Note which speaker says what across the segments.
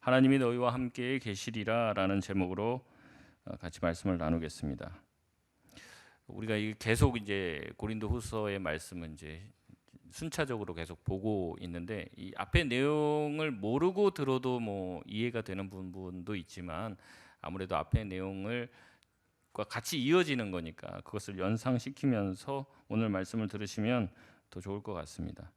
Speaker 1: 하나님이 너희와 함께 계시리라라는 제목으로 같이 말씀을 나누겠습니다. 우리가 계속 이제 고린도후서의 말씀은 이제 순차적으로 계속 보고 있는데 이 앞에 내용을 모르고 들어도 뭐 이해가 되는 부분도 있지만 아무래도 앞에 내용을 같이 이어지는 거니까 그것을 연상시키면서 오늘 말씀을 들으시면 더 좋을 것 같습니다.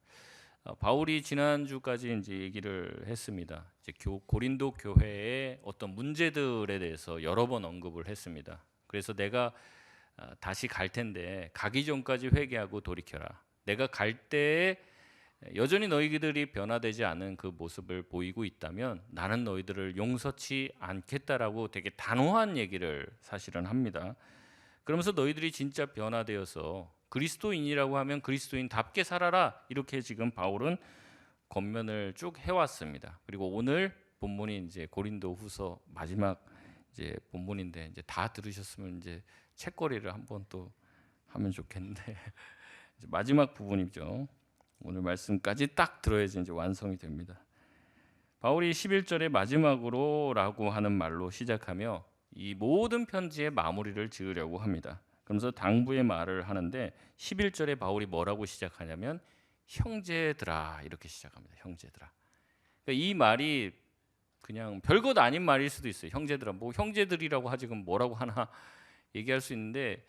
Speaker 1: 바울이 지난주까지 이제 얘기를 했습니다. 이제 고린도 교회의 어떤 문제들에 대해서 여러 번 언급을 했습니다. 그래서 내가 다시 갈 텐데 가기 전까지 회개하고 돌이켜라. 내가 갈 때에 여전히 너희들이 변화되지 않은 그 모습을 보이고 있다면 나는 너희들을 용서치 않겠다라고 되게 단호한 얘기를 사실은 합니다. 그러면서 너희들이 진짜 변화되어서 그리스도인이라고 하면 그리스도인답게 살아라, 이렇게 지금 바울은 권면을 쭉 해왔습니다. 그리고 오늘 본문이 이제 고린도후서 마지막 이제 본문인데 이제 다 들으셨으면 이제 책거리를 한번 또 하면 좋겠는데 이제 마지막 부분이죠. 오늘 말씀까지 딱 들어야지 이제 완성이 됩니다. 바울이 11절에 마지막으로라고 하는 말로 시작하며 이 모든 편지의 마무리를 지으려고 합니다. 그러면서 당부의 말을 하는데 11절에 바울이 뭐라고 시작하냐면 형제들아, 이렇게 시작합니다. 형제들아. 그러니까 이 말이 그냥 별것 아닌 말일 수도 있어요. 형제들아, 뭐 형제들이라고 하지 그럼 뭐라고 하나 얘기할 수 있는데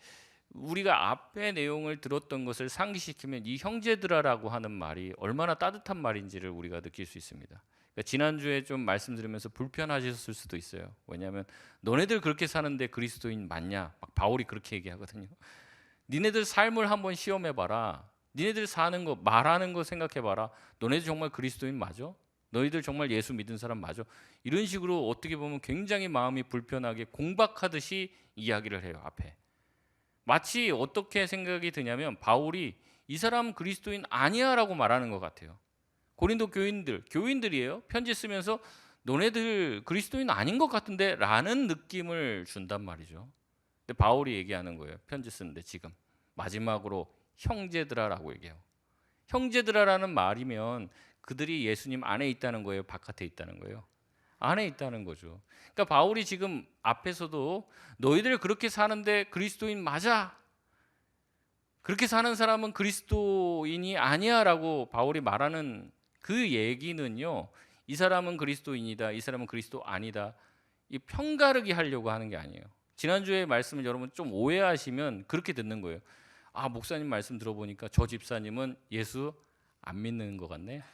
Speaker 1: 우리가 앞에 내용을 들었던 것을 상기시키면 이 형제들아라고 하는 말이 얼마나 따뜻한 말인지를 우리가 느낄 수 있습니다. 그러니까 지난주에 좀 말씀드리면서 불편하셨을 수도 있어요. 왜냐하면 너네들 그렇게 사는데 그리스도인 맞냐? 막 바울이 그렇게 얘기하거든요. 니네들 삶을 한번 시험해봐라. 니네들 사는 거, 말하는 거 생각해봐라. 너네들 정말 그리스도인 맞아? 너희들 정말 예수 믿은 사람 맞아? 이런 식으로 어떻게 보면 굉장히 마음이 불편하게 공박하듯이 이야기를 해요. 앞에 마치 어떻게 생각이 드냐면 바울이 이 사람 그리스도인 아니야 라고 말하는 것 같아요. 고린도 교인들이에요. 편지 쓰면서 너네들 그리스도인 아닌 것 같은데 라는 느낌을 준단 말이죠. 근데 바울이 얘기하는 거예요. 편지 쓰는데 지금 마지막으로 형제들아라고 얘기해요. 형제들아라는 말이면 그들이 예수님 안에 있다는 거예요, 바깥에 있다는 거예요? 안에 있다는 거죠. 그러니까 바울이 지금 앞에서도 너희들 그렇게 사는데 그리스도인 맞아, 그렇게 사는 사람은 그리스도인이 아니야 라고 바울이 말하는 그 얘기는요, 이 사람은 그리스도인이다, 이 사람은 그리스도 아니다, 이 편가르기 하려고 하는 게 아니에요. 지난주에 말씀을 여러분 좀 오해하시면 그렇게 듣는 거예요. 아, 목사님 말씀 들어보니까 저 집사님은 예수 안 믿는 것 같네.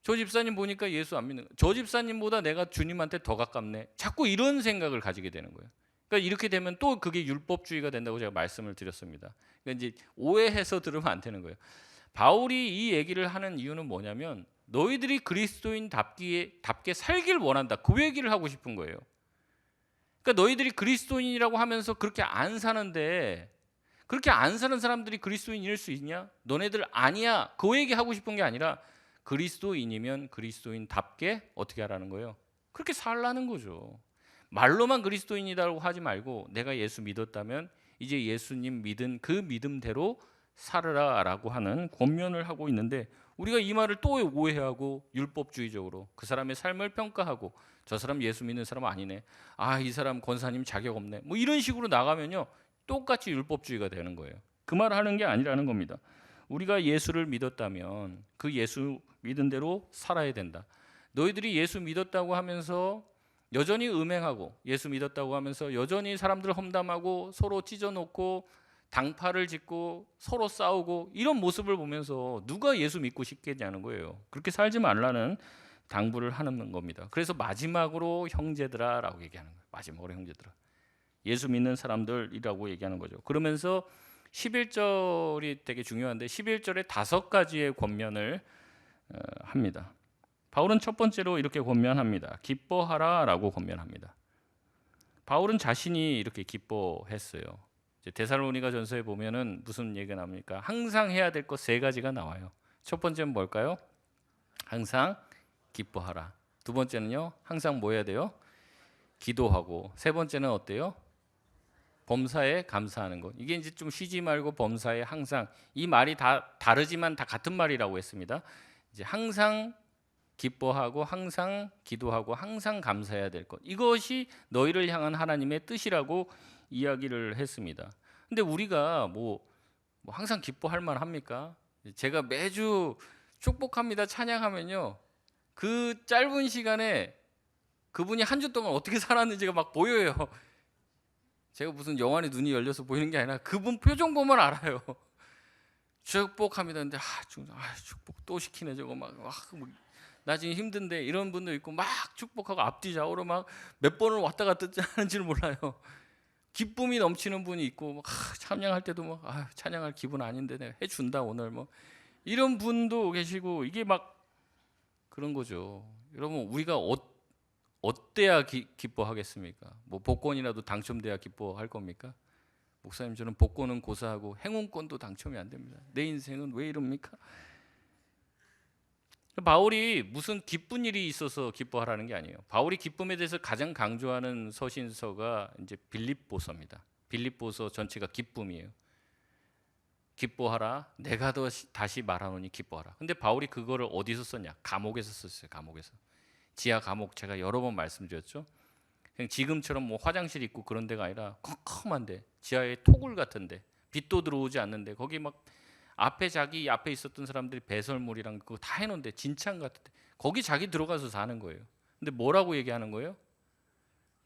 Speaker 1: 저 집사님 보니까 예수 안 믿는, 저 집사님보다 내가 주님한테 더 가깝네. 자꾸 이런 생각을 가지게 되는 거예요. 그러니까 이렇게 되면 또 그게 율법주의가 된다고 제가 말씀을 드렸습니다. 그러니까 이제 오해해서 들으면 안 되는 거예요. 바울이 이 얘기를 하는 이유는 뭐냐면 너희들이 그리스도인답게 살길 원한다, 그 얘기를 하고 싶은 거예요. 그러니까 너희들이 그리스도인이라고 하면서 그렇게 안 사는데, 그렇게 안 사는 사람들이 그리스도인일 수 있냐? 너네들 아니야, 그 얘기하고 싶은 게 아니라 그리스도인이면 그리스도인답게 어떻게 하라는 거예요? 그렇게 살라는 거죠. 말로만 그리스도인이라고 하지 말고 내가 예수 믿었다면 이제 예수님 믿은 그 믿음대로 살으라라고 하는 권면을 하고 있는데 우리가 이 말을 또 오해하고 율법주의적으로 그 사람의 삶을 평가하고 저 사람 예수 믿는 사람 아니네, 아, 이 사람 권사님 자격 없네, 뭐 이런 식으로 나가면요 똑같이 율법주의가 되는 거예요. 그 말 하는 게 아니라는 겁니다. 우리가 예수를 믿었다면 그 예수 믿은 대로 살아야 된다. 너희들이 예수 믿었다고 하면서 여전히 음행하고 예수 믿었다고 하면서 여전히 사람들 험담하고 서로 찢어놓고 당파를 짓고 서로 싸우고 이런 모습을 보면서 누가 예수 믿고 싶겠냐는 거예요. 그렇게 살지 말라는 당부를 하는 겁니다. 그래서 마지막으로 형제들아 라고 얘기하는 거예요. 마지막으로 형제들아, 예수 믿는 사람들이라고 얘기하는 거죠. 그러면서 11절이 되게 중요한데 11절에 5가지의 권면을 합니다. 바울은 첫 번째로 이렇게 권면합니다. 기뻐하라 라고 권면합니다. 바울은 자신이 이렇게 기뻐했어요. 데살로니가 전서에 보면은 무슨 얘기가 나옵니까? 항상 해야 될 것 3가지가 나와요. 첫 번째는 뭘까요? 항상 기뻐하라. 두 번째는요, 항상 뭐 해야 돼요? 기도하고. 세 번째는 어때요? 범사에 감사하는 것. 이게 이제 좀 쉬지 말고 범사에 항상, 이 말이 다 다르지만 다 같은 말이라고 했습니다. 이제 항상 기뻐하고 항상 기도하고 항상 감사해야 될 것. 이것이 너희를 향한 하나님의 뜻이라고 이야기를 했습니다. 근데 우리가 뭐 항상 기뻐할 만 합니까? 제가 매주 축복합니다 찬양하면요, 그 짧은 시간에 그분이 한 주 동안 어떻게 살았는지가 막 보여요. 제가 무슨 영안의 눈이 열려서 보이는 게 아니라 그분 표정 보면 알아요. 축복합니다. 근데 축복 또 시키네 저거 나 지금 힘든데, 이런 분도 있고 막 축복하고 앞뒤 좌우로 막 몇 번을 왔다 갔다 하는지를 몰라요. 기쁨이 넘치는 분이 있고 찬양할 때도 찬양할 기분 아닌데 내가 해준다 오늘 이런 분도 계시고, 이게 막 그런 거죠. 여러분, 우리가 어때야 기뻐하겠습니까? 복권이라도 당첨돼야 기뻐할 겁니까? 목사님, 저는 복권은 고사하고 행운권도 당첨이 안 됩니다. 내 인생은 왜 이럽니까? 바울이 무슨 기쁜 일이 있어서 기뻐하라는 게 아니에요. 바울이 기쁨에 대해서 가장 강조하는 서신서가 이제 빌립보서입니다. 빌립보서 전체가 기쁨이에요. 기뻐하라. 내가 다시 말하노니 기뻐하라. 근데 바울이 그거를 어디서 썼냐? 감옥에서 썼어요. 감옥에서. 지하 감옥, 제가 여러 번 말씀드렸죠. 그냥 지금처럼 화장실 있고 그런 데가 아니라 컴컴한데, 지하에 토굴 같은데, 빛도 들어오지 않는데, 거기 막 자기 앞에 있었던 사람들이 배설물이랑 그거 다 해놓은데, 진창 같은데, 거기 자기 들어가서 사는 거예요. 근데 뭐라고 얘기하는 거예요?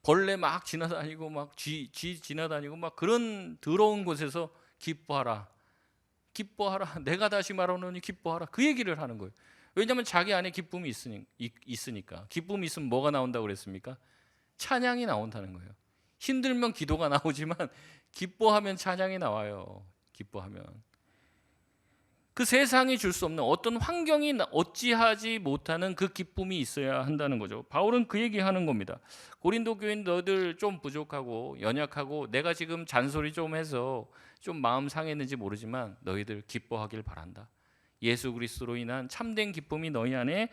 Speaker 1: 벌레 막 지나다니고 쥐 지나다니고 그런 더러운 곳에서 기뻐하라. 기뻐하라. 내가 다시 말하노니 기뻐하라. 그 얘기를 하는 거예요. 왜냐하면 자기 안에 기쁨이 있으니까. 기쁨이 있으면 뭐가 나온다고 그랬습니까? 찬양이 나온다는 거예요. 힘들면 기도가 나오지만 기뻐하면 찬양이 나와요. 기뻐하면. 그 세상이 줄 수 없는 어떤 환경이 어찌하지 못하는 그 기쁨이 있어야 한다는 거죠. 바울은 그 얘기하는 겁니다. 고린도 교인 너희들 좀 부족하고 연약하고 내가 지금 잔소리 좀 해서 좀 마음 상했는지 모르지만 너희들 기뻐하길 바란다. 예수 그리스도로 인한 참된 기쁨이 너희 안에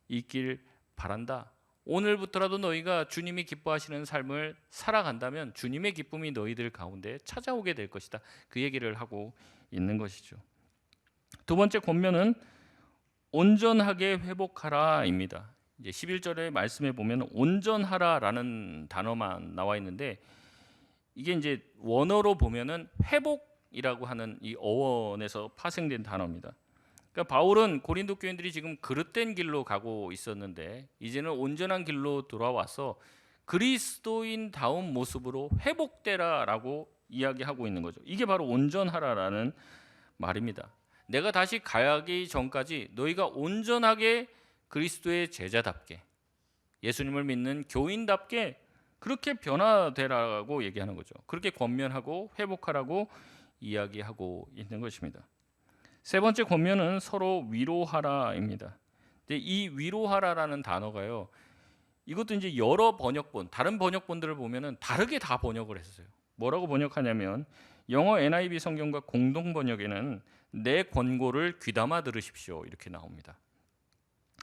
Speaker 1: 있길 바란다. 오늘부터라도 너희가 주님이 기뻐하시는 삶을 살아간다면 주님의 기쁨이 너희들 가운데 찾아오게 될 것이다. 그 얘기를 하고 있는 것이죠. 두 번째 권면은 온전하게 회복하라입니다. 이제 11절의 말씀에 보면 온전하라라는 단어만 나와 있는데, 이게 이제 원어로 보면은 회복이라고 하는 이 어원에서 파생된 단어입니다. 그러니까 바울은 고린도 교인들이 지금 그릇된 길로 가고 있었는데 이제는 온전한 길로 돌아와서 그리스도인다운 모습으로 회복되라라고 이야기하고 있는 거죠. 이게 바로 온전하라라는 말입니다. 내가 다시 가기 전까지 너희가 온전하게 그리스도의 제자답게, 예수님을 믿는 교인답게 그렇게 변화되라고 얘기하는 거죠. 그렇게 권면하고 회복하라고 이야기하고 있는 것입니다. 세 번째 권면은 서로 위로하라입니다. 근데 이 위로하라라는 단어가요, 이것도 이제 여러 번역본, 다른 번역본들을 보면은 다르게 다 번역을 했어요. 뭐라고 번역하냐면 영어 NIV 성경과 공동 번역에는 내 권고를 귀담아 들으십시오 이렇게 나옵니다.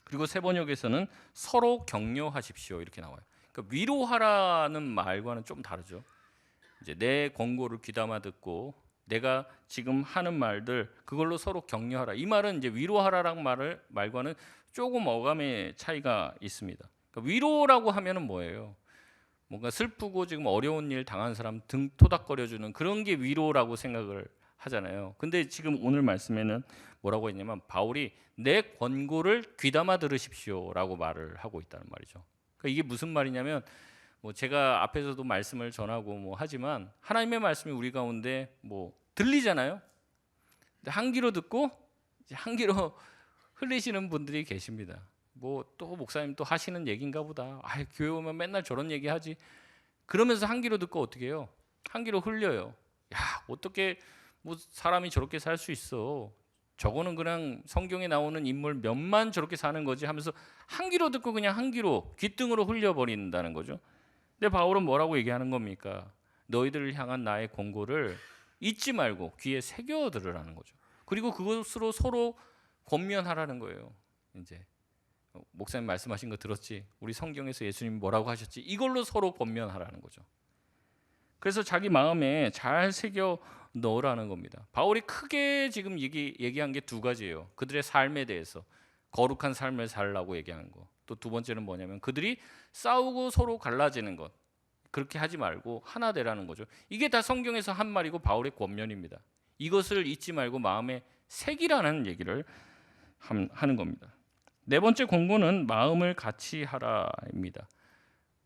Speaker 1: 그리고 새 번역에서는 서로 격려하십시오 이렇게 나와요. 그러니까 위로하라는 말과는 좀 다르죠. 이제 내 권고를 귀담아 듣고 내가 지금 하는 말들 그걸로 서로 격려하라. 이 말은 이제 위로하라라는 말과는 조금 어감의 차이가 있습니다. 그러니까 위로라고 하면은 뭐예요? 뭔가 슬프고 지금 어려운 일 당한 사람 등 토닥거려주는 그런 게 위로라고 생각을 하잖아요. 근데 지금 오늘 말씀에는 뭐라고 했냐면 바울이 내 권고를 귀담아 들으십시오라고 말을 하고 있다는 말이죠. 그러니까 이게 무슨 말이냐면 제가 앞에서도 말씀을 전하고 하지만 하나님의 말씀이 우리 가운데 들리잖아요. 근데 한 귀로 듣고 한 귀로 흘리시는 분들이 계십니다. 또 목사님 또 하시는 얘기인가 보다. 교회 오면 맨날 저런 얘기 하지. 그러면서 한 귀로 듣고 어떻게 해요? 한 귀로 흘려요. 야, 어떻게 사람이 저렇게 살 수 있어? 저거는 그냥 성경에 나오는 인물 몇만 저렇게 사는 거지 하면서 한 귀로 듣고 그냥 한 귀로 귓등으로 흘려버린다는 거죠. 근데 바울은 뭐라고 얘기하는 겁니까? 너희들을 향한 나의 권고를 잊지 말고 귀에 새겨 들으라는 거죠. 그리고 그것으로 서로 권면하라는 거예요. 이제 목사님 말씀하신 거 들었지? 우리 성경에서 예수님이 뭐라고 하셨지? 이걸로 서로 권면하라는 거죠. 그래서 자기 마음에 잘 새겨 넣으라는 겁니다. 바울이 크게 지금 얘기한 게 두 가지예요. 그들의 삶에 대해서. 거룩한 삶을 살라고 얘기하는 거. 또 두 번째는 뭐냐면 그들이 싸우고 서로 갈라지는 것. 그렇게 하지 말고 하나 되라는 거죠. 이게 다 성경에서 한 말이고 바울의 권면입니다. 이것을 잊지 말고 마음에 새기라는 얘기를 하는 겁니다. 네 번째 권고는 마음을 같이 하라입니다.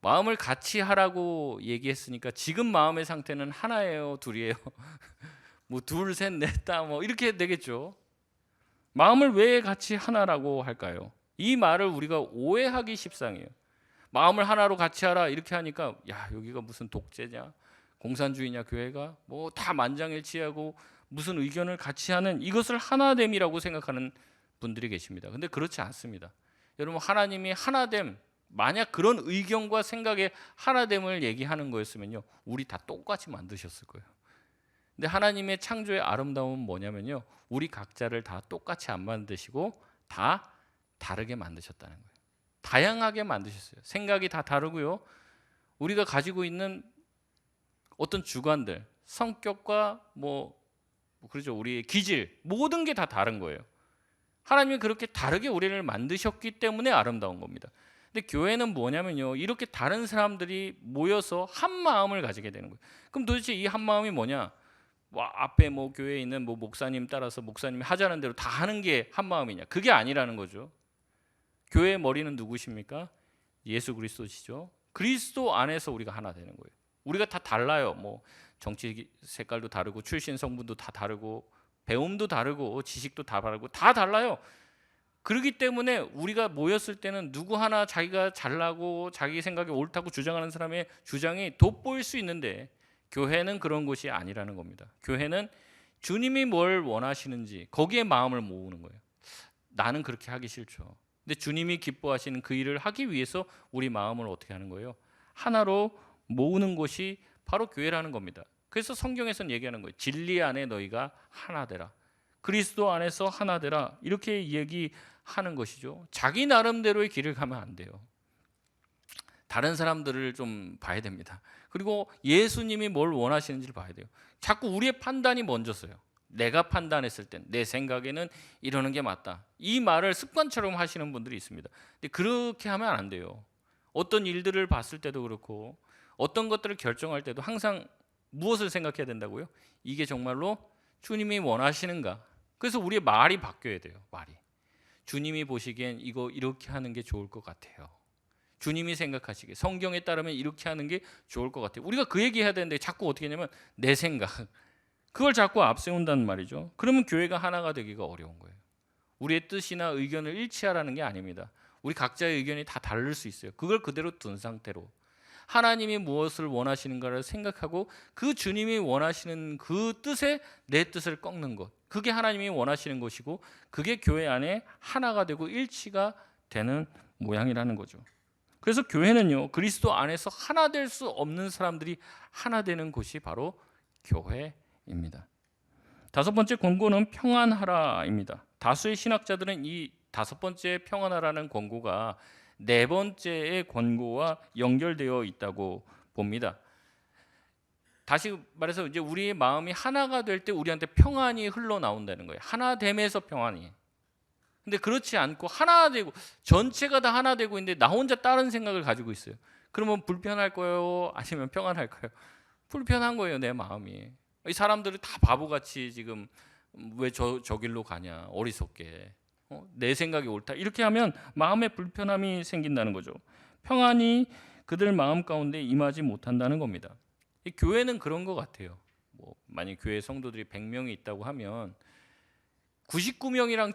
Speaker 1: 마음을 같이 하라고 얘기했으니까 지금 마음의 상태는 하나예요, 둘이에요? 뭐 둘, 셋, 넷, 다 뭐 이렇게 되겠죠. 마음을 왜 같이 하나라고 할까요? 이 말을 우리가 오해하기 십상이에요. 마음을 하나로 같이 하라 이렇게 하니까 야, 여기가 무슨 독재냐, 공산주의냐, 교회가 뭐 다 만장일치하고 무슨 의견을 같이 하는 이것을 하나됨이라고 생각하는 분들이 계십니다. 근데 그렇지 않습니다. 여러분, 하나님이 하나됨, 만약 그런 의견과 생각의 하나됨을 얘기하는 거였으면요, 우리 다 똑같이 만드셨을 거예요. 근데 하나님의 창조의 아름다움은 뭐냐면요, 우리 각자를 다 똑같이 안 만드시고 다 다르게 만드셨다는 거예요. 다양하게 만드셨어요. 생각이 다 다르고요. 우리가 가지고 있는 어떤 주관들, 성격과 그렇죠, 우리의 기질, 모든 게 다 다른 거예요. 하나님이 그렇게 다르게 우리를 만드셨기 때문에 아름다운 겁니다. 근데 교회는 뭐냐면요, 이렇게 다른 사람들이 모여서 한 마음을 가지게 되는 거예요. 그럼 도대체 이 한 마음이 뭐냐? 앞에 교회에 있는 목사님 따라서 목사님이 하자는 대로 다 하는 게 한 마음이냐? 그게 아니라는 거죠. 교회의 머리는 누구십니까? 예수 그리스도시죠. 그리스도 안에서 우리가 하나 되는 거예요. 우리가 다 달라요. 정치 색깔도 다르고 출신 성분도 다 다르고 배움도 다르고 지식도 다 다르고 다 달라요. 그렇기 때문에 우리가 모였을 때는 누구 하나 자기가 잘나고 자기 생각이 옳다고 주장하는 사람의 주장이 돋보일 수 있는데 교회는 그런 곳이 아니라는 겁니다. 교회는 주님이 뭘 원하시는지 거기에 마음을 모으는 거예요. 나는 그렇게 하기 싫죠. 근데 주님이 기뻐하시는 그 일을 하기 위해서 우리 마음을 어떻게 하는 거예요? 하나로 모으는 곳이 바로 교회라는 겁니다. 그래서 성경에서는 얘기하는 거예요. 진리 안에 너희가 하나 되라. 그리스도 안에서 하나 되라. 이렇게 얘기하는 것이죠. 자기 나름대로의 길을 가면 안 돼요. 다른 사람들을 좀 봐야 됩니다. 그리고 예수님이 뭘 원하시는지를 봐야 돼요. 자꾸 우리의 판단이 먼저서요. 내가 판단했을 땐 내 생각에는 이러는 게 맞다. 이 말을 습관처럼 하시는 분들이 있습니다. 근데 그렇게 하면 안 돼요. 어떤 일들을 봤을 때도 그렇고 어떤 것들을 결정할 때도 항상 무엇을 생각해야 된다고요? 이게 정말로 주님이 원하시는가? 그래서 우리의 말이 바뀌어야 돼요. 말이. 주님이 보시기엔 이거 이렇게 하는 게 좋을 것 같아요. 주님이 생각하시기에 성경에 따르면 이렇게 하는 게 좋을 것 같아요. 우리가 그 얘기해야 되는데 자꾸 어떻게 하냐면 내 생각, 그걸 자꾸 앞세운다는 말이죠. 그러면 교회가 하나가 되기가 어려운 거예요. 우리의 뜻이나 의견을 일치하라는 게 아닙니다. 우리 각자의 의견이 다 다를 수 있어요. 그걸 그대로 둔 상태로 하나님이 무엇을 원하시는가를 생각하고 그 주님이 원하시는 그 뜻에 내 뜻을 꺾는 것, 그게 하나님이 원하시는 것이고 그게 교회 안에 하나가 되고 일치가 되는 모양이라는 거죠. 그래서 교회는요, 그리스도 안에서 하나 될 수 없는 사람들이 하나 되는 곳이 바로 교회입니다. 다섯 번째 권고는 평안하라입니다. 다수의 신학자들은 이 다섯 번째 평안하라는 권고가 네 번째의 권고와 연결되어 있다고 봅니다. 다시 말해서 이제 우리의 마음이 하나가 될 때 우리한테 평안이 흘러나온다는 거예요. 하나됨에서 평안이. 근데 그렇지 않고 하나 되고 전체가 다 하나 되고 있는데 나 혼자 다른 생각을 가지고 있어요. 그러면 불편할 거예요? 아니면 평안할까요? 불편한 거예요, 내 마음이. 이 사람들이 다 바보같이 지금 왜 저 길로 가냐, 어리석게. 내 생각이 옳다. 이렇게 하면 마음에 불편함이 생긴다는 거죠. 평안이 그들 마음 가운데 임하지 못한다는 겁니다. 이 교회는 그런 것 같아요. 만약 교회 성도들이 100명이 있다고 하면 99명이랑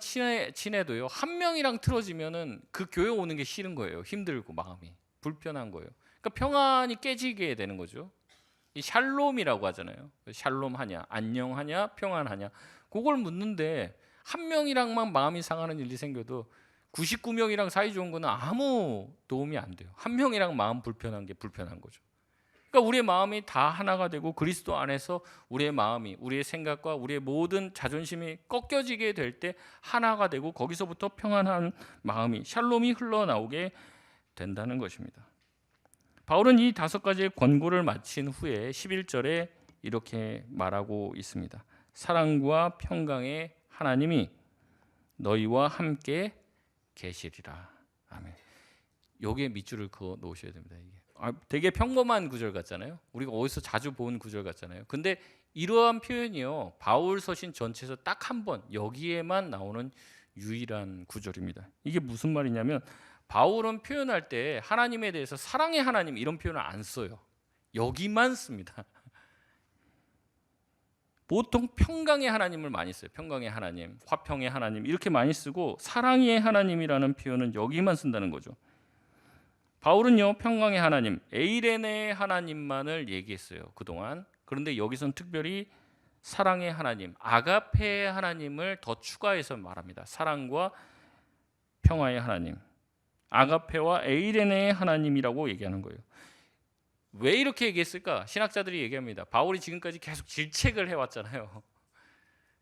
Speaker 1: 친해도요, 한 명이랑 틀어지면은 그 교회 오는 게 싫은 거예요. 힘들고 마음이 불편한 거예요. 그러니까 평안이 깨지게 되는 거죠. 이 샬롬이라고 하잖아요. 샬롬하냐, 안녕하냐, 평안하냐. 그걸 묻는데 한 명이랑만 마음이 상하는 일이 생겨도 99명이랑 사이 좋은 거는 아무 도움이 안 돼요. 한 명이랑 마음 불편한 게 불편한 거죠. 그러니까 우리의 마음이 다 하나가 되고 그리스도 안에서 우리의 마음이, 우리의 생각과 우리의 모든 자존심이 꺾여지게 될 때 하나가 되고 거기서부터 평안한 마음이, 샬롬이 흘러나오게 된다는 것입니다. 바울은 이 다섯 가지의 권고를 마친 후에 11절에 이렇게 말하고 있습니다. 사랑과 평강의 하나님이 너희와 함께 계시리라. 아멘. 여기에 밑줄을 그어 놓으셔야 됩니다. 이게 되게 평범한 구절 같잖아요. 우리가 어디서 자주 본 구절 같잖아요. 근데 이러한 표현이요, 바울 서신 전체에서 딱 한 번 여기에만 나오는 유일한 구절입니다. 이게 무슨 말이냐면, 바울은 표현할 때 하나님에 대해서 사랑의 하나님 이런 표현을 안 써요. 여기만 씁니다. 보통 평강의 하나님을 많이 써요. 평강의 하나님, 화평의 하나님 이렇게 많이 쓰고, 사랑의 하나님이라는 표현은 여기만 쓴다는 거죠. 바울은요, 평강의 하나님, 에이레네의 하나님만을 얘기했어요, 그동안. 그런데 여기선 특별히 사랑의 하나님, 아가페의 하나님을 더 추가해서 말합니다. 사랑과 평화의 하나님, 아가페와 에이레네의 하나님이라고 얘기하는 거예요. 왜 이렇게 얘기했을까? 신학자들이 얘기합니다. 바울이 지금까지 계속 질책을 해왔잖아요.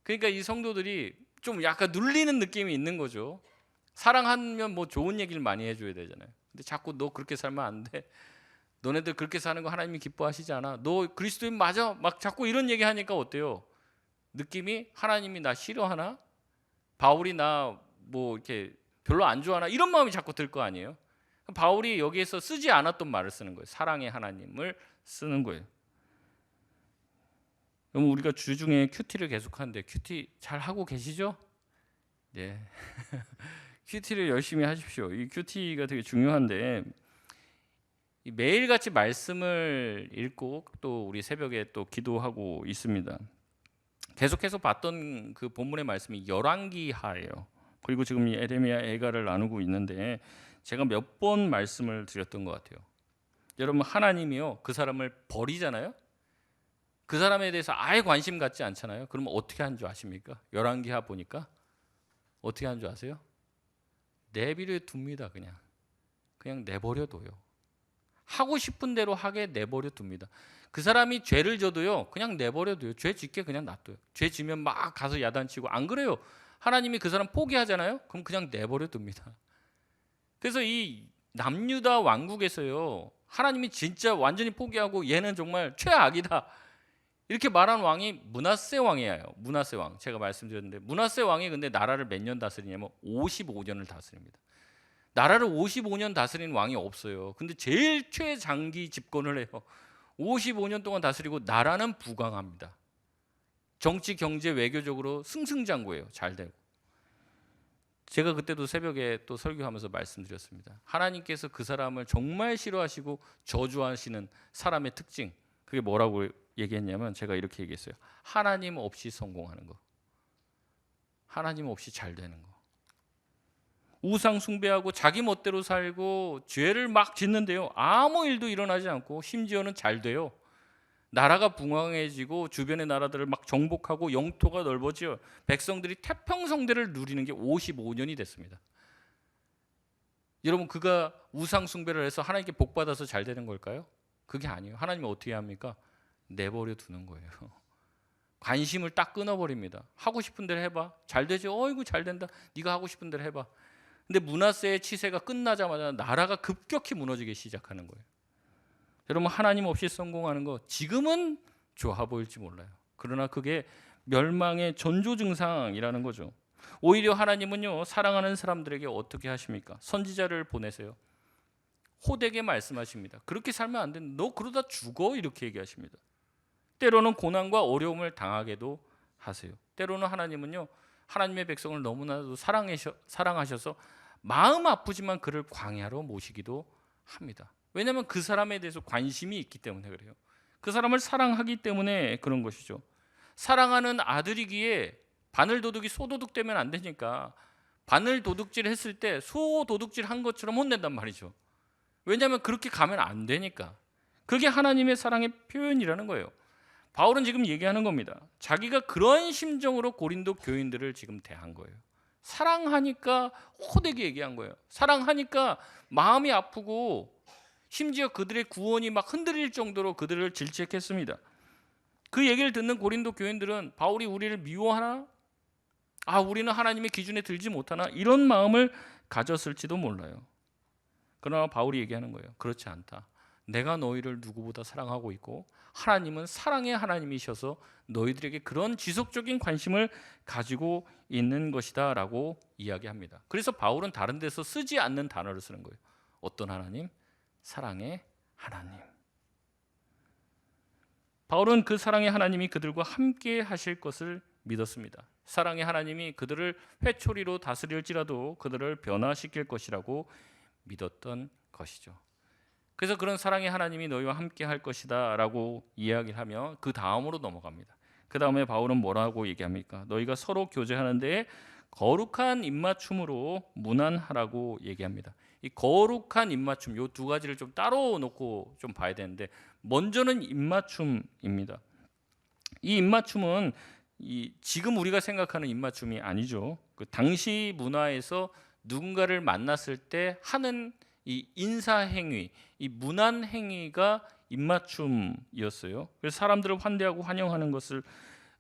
Speaker 1: 그러니까 이 성도들이 좀 약간 눌리는 느낌이 있는 거죠. 사랑하면 뭐 좋은 얘기를 많이 해줘야 되잖아요. 근데 자꾸 너 그렇게 살면 안 돼. 너네들 그렇게 사는 거 하나님이 기뻐하시지 않아. 너 그리스도인 맞아. 막 자꾸 이런 얘기 하니까 어때요? 느낌이 하나님이 나 싫어하나? 바울이 나 뭐 이렇게 별로 안 좋아하나? 이런 마음이 자꾸 들 거 아니에요? 바울이 여기에서 쓰지 않았던 말을 쓰는 거예요. 사랑의 하나님을 쓰는 거예요. 그럼 우리가 주중에 큐티를 계속하는데 큐티 잘 하고 계시죠? 네. 큐티를 열심히 하십시오. 이 큐티가 되게 중요한데, 매일같이 말씀을 읽고 또 우리 새벽에 또 기도하고 있습니다. 계속해서 봤던 그 본문의 말씀이 열왕기하예요. 그리고 지금 이 에레미야 애가를 나누고 있는데, 제가 몇 번 말씀을 드렸던 것 같아요. 여러분, 하나님이요, 그 사람을 버리잖아요. 그 사람에 대해서 아예 관심 갖지 않잖아요. 그러면 어떻게 하는 줄 아십니까? 열왕기하 보니까 어떻게 하는 줄 아세요? 내버려 둡니다. 그냥 내버려 둬요. 하고 싶은 대로 하게 내버려 둡니다. 그 사람이 죄를 져도요, 그냥 내버려 둬요. 죄 짓게 그냥 놔둬요. 죄 지면 막 가서 야단치고. 안 그래요. 하나님이 그 사람 포기하잖아요. 그럼 그냥 내버려 둡니다. 그래서 이 남유다 왕국에서요, 하나님이 진짜 완전히 포기하고 얘는 정말 최악이다 이렇게 말한 왕이 므낫세 왕이에요. 므낫세 왕. 제가 말씀드렸는데, 므낫세 왕이 근데 나라를 몇 년 다스리냐면 55년을 다스립니다. 나라를 55년 다스린 왕이 없어요. 근데 제일 최장기 집권을 해요. 55년 동안 다스리고 나라는 부강합니다. 정치, 경제, 외교적으로 승승장구해요. 잘 되고. 제가 그때도 새벽에 또 설교하면서 말씀드렸습니다. 하나님께서 그 사람을 정말 싫어하시고 저주하시는 사람의 특징, 그게 뭐라고 얘기했냐면, 제가 이렇게 얘기했어요. 하나님 없이 성공하는 거, 하나님 없이 잘 되는 거. 우상 숭배하고 자기 멋대로 살고 죄를 막 짓는데요, 아무 일도 일어나지 않고 심지어는 잘 돼요. 나라가 붕황해지고 주변의 나라들을 막 정복하고 영토가 넓어져 백성들이 태평성대를 누리는 게 55년이 됐습니다. 여러분, 그가 우상 숭배를 해서 하나님께 복 받아서 잘 되는 걸까요? 그게 아니에요. 하나님이 어떻게 합니까? 내버려 두는 거예요. 관심을 딱 끊어버립니다. 하고 싶은 대로 해봐. 잘 되죠? 어이구 잘 된다. 네가 하고 싶은 대로 해봐. 근데 므낫세의 치세가 끝나자마자 나라가 급격히 무너지기 시작하는 거예요. 여러분, 하나님 없이 성공하는 거 지금은 좋아 보일지 몰라요. 그러나 그게 멸망의 전조 증상이라는 거죠. 오히려 하나님은요, 사랑하는 사람들에게 어떻게 하십니까? 선지자를 보내세요. 호되게 말씀하십니다. 그렇게 살면 안 된다. 너 그러다 죽어. 이렇게 얘기하십니다. 때로는 고난과 어려움을 당하게도 하세요. 때로는 하나님은요, 하나님의 백성을 너무나도 사랑하셔서 마음 아프지만 그를 광야로 모시기도 합니다. 왜냐하면 그 사람에 대해서 관심이 있기 때문에 그래요. 그 사람을 사랑하기 때문에 그런 것이죠. 사랑하는 아들이기에 바늘 도둑이 소 도둑 되면 안 되니까 바늘 도둑질 했을 때 소 도둑질 한 것처럼 혼낸단 말이죠. 왜냐하면 그렇게 가면 안 되니까. 그게 하나님의 사랑의 표현이라는 거예요. 바울은 지금 얘기하는 겁니다. 자기가 그런 심정으로 고린도 교인들을 지금 대한 거예요. 사랑하니까 호되게 얘기한 거예요. 사랑하니까 마음이 아프고 심지어 그들의 구원이 막 흔들릴 정도로 그들을 질책했습니다. 그 얘기를 듣는 고린도 교인들은 바울이 우리를 미워하나? 우리는 하나님의 기준에 들지 못하나? 이런 마음을 가졌을지도 몰라요. 그러나 바울이 얘기하는 거예요. 그렇지 않다. 내가 너희를 누구보다 사랑하고 있고 하나님은 사랑의 하나님이셔서 너희들에게 그런 지속적인 관심을 가지고 있는 것이다 라고 이야기합니다. 그래서 바울은 다른 데서 쓰지 않는 단어를 쓰는 거예요. 어떤 하나님? 사랑의 하나님. 바울은 그 사랑의 하나님이 그들과 함께 하실 것을 믿었습니다. 사랑의 하나님이 그들을 회초리로 다스릴지라도 그들을 변화시킬 것이라고 믿었던 것이죠. 그래서 그런 사랑의 하나님이 너희와 함께 할 것이다 라고 이야기를 하며 그 다음으로 넘어갑니다. 그 다음에 바울은 뭐라고 얘기합니까? 너희가 서로 교제하는 데에 거룩한 입맞춤으로 문안하라고 얘기합니다. 이 거룩한 입맞춤, 이 두 가지를 좀 따로 놓고 좀 봐야 되는데, 먼저는 입맞춤입니다. 이 입맞춤은 지금 우리가 생각하는 입맞춤이 아니죠. 그 당시 문화에서 누군가를 만났을 때 하는 이 인사 행위, 이 문안 행위가 입맞춤이었어요. 그래서 사람들을 환대하고 환영하는 것을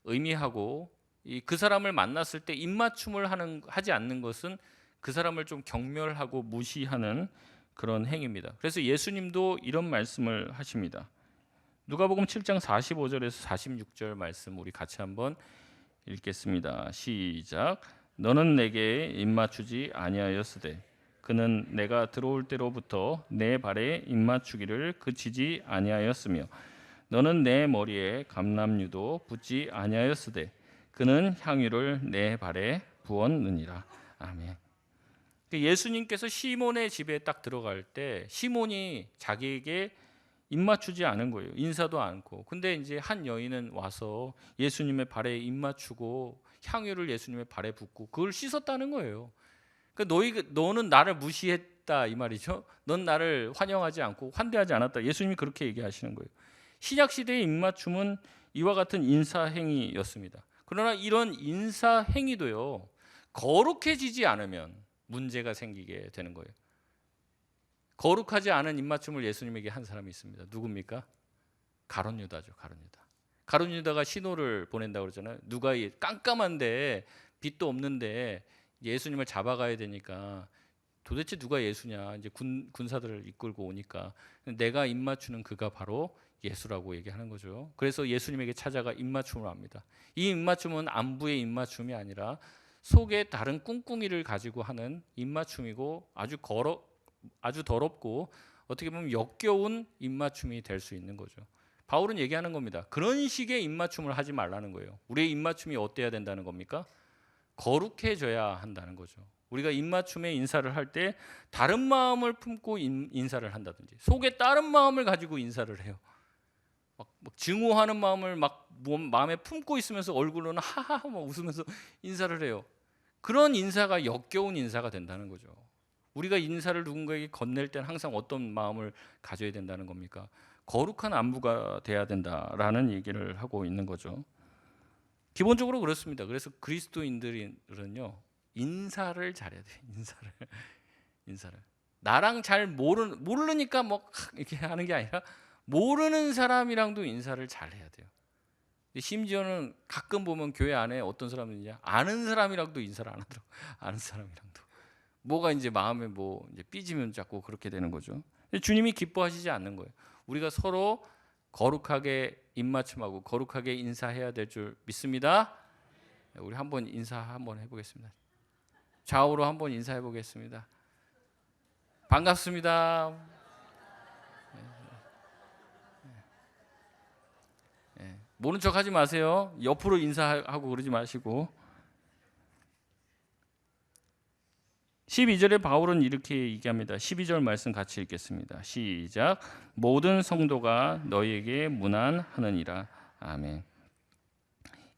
Speaker 1: 의미하고, 그 사람을 만났을 때 입맞춤을 하지 않는 것은 그 사람을 좀 경멸하고 무시하는 그런 행위입니다. 그래서 예수님도 이런 말씀을 하십니다. 누가복음 7장 45절에서 46절 말씀 우리 같이 한번 읽겠습니다. 시작. 너는 내게 입맞추지 아니하였으되 그는 내가 들어올 때로부터 내 발에 입맞추기를 그치지 아니하였으며 너는 내 머리에 감람류도 붓지 아니하였으되 그는 향유를 내 발에 부었느니라. 아멘. 예수님께서 시몬의 집에 딱 들어갈 때 시몬이 자기에게 입맞추지 않은 거예요. 인사도 않고. 근데 이제 한 여인은 와서 예수님의 발에 입맞추고 향유를 예수님의 발에 붓고 그걸 씻었다는 거예요. 그러니까 너는 나를 무시했다 이 말이죠. 넌 나를 환영하지 않고 환대하지 않았다. 예수님이 그렇게 얘기하시는 거예요. 신약 시대의 입맞춤은 이와 같은 인사 행위였습니다. 그러나 이런 인사 행위도요, 거룩해지지 않으면 문제가 생기게 되는 거예요. 거룩하지 않은 입맞춤을 예수님에게 한 사람이 있습니다. 누굽니까? 가룟 유다죠. 가룟 유다가 신호를 보낸다고 그러잖아요. 누가 깜깜한데 빛도 없는데 예수님을 잡아가야 되니까 도대체 누가 예수냐, 이제 군사들을 이끌고 오니까 내가 입맞추는 그가 바로 예수라고 얘기하는 거죠. 그래서 예수님에게 찾아가 입맞춤을 합니다. 이 입맞춤은 안부의 입맞춤이 아니라 속에 다른 꿍꿍이를 가지고 하는 입맞춤이고 아주 더럽고 어떻게 보면 역겨운 입맞춤이 될 수 있는 거죠. 바울은 얘기하는 겁니다. 그런 식의 입맞춤을 하지 말라는 거예요. 우리의 입맞춤이 어때야 된다는 겁니까? 거룩해져야 한다는 거죠. 우리가 입맞춤에 인사를 할 때 다른 마음을 품고 인사를 한다든지 속에 다른 마음을 가지고 인사를 해요. 막 증오하는 마음을 막 마음에 품고 있으면서 얼굴로는 하하하 막 웃으면서 인사를 해요. 그런 인사가 역겨운 인사가 된다는 거죠. 우리가 인사를 누군가에게 건넬 때는 항상 어떤 마음을 가져야 된다는 겁니까? 거룩한 안부가 돼야 된다라는 얘기를 하고 있는 거죠. 기본적으로 그렇습니다. 그래서 그리스도인들은요, 인사를 잘해야 돼요. 인사를. 나랑 잘 모르니까 뭐 이렇게 하는 게 아니라 모르는 사람이랑도 인사를 잘해야 돼요. 심지어는 가끔 보면 교회 안에 어떤 사람들이냐, 아는 사람이랑도 인사를 안 하더라고. 아는 사람이랑도 뭐가 이제 마음에 뭐 이제 삐지면 자꾸 그렇게 되는 거죠. 주님이 기뻐하시지 않는 거예요. 우리가 서로 거룩하게 입맞춤하고 거룩하게 인사해야 될 줄 믿습니다. 우리 한번 인사 한번 해보겠습니다. 좌우로 한번 인사해 보겠습니다. 반갑습니다. 모른 척 하지 마세요. 옆으로 인사하고 그러지 마시고. 12절에 바울은 이렇게 얘기합니다. 12절 말씀 같이 읽겠습니다. 시작. 모든 성도가 너희에게 문안하느니라. 아멘.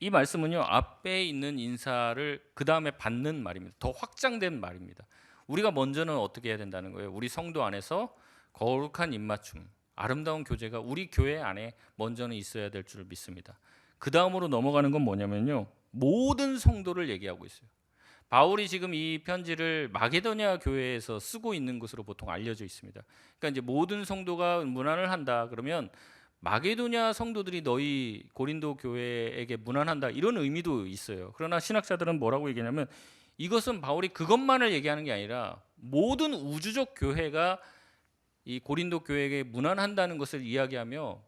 Speaker 1: 이 말씀은요, 앞에 있는 인사를 그 다음에 받는 말입니다. 더 확장된 말입니다. 우리가 먼저는 어떻게 해야 된다는 거예요? 우리 성도 안에서 거룩한 입맞춤, 아름다운 교제가 우리 교회 안에 먼저는 있어야 될 줄 믿습니다. 그 다음으로 넘어가는 건 뭐냐면요, 모든 성도를 얘기하고 있어요. 바울이 지금 이 편지를 마게도냐 교회에서 쓰고 있는 것으로 보통 알려져 있습니다. 그러니까 이제 모든 성도가 문안을 한다 그러면 마게도냐 성도들이 너희 고린도 교회에게 문안한다 이런 의미도 있어요. 그러나 신학자들은 뭐라고 얘기하냐면 이것은 바울이 그것만을 얘기하는 게 아니라 모든 우주적 교회가 이 고린도 교회에게 문안한다는 것을 이야기하며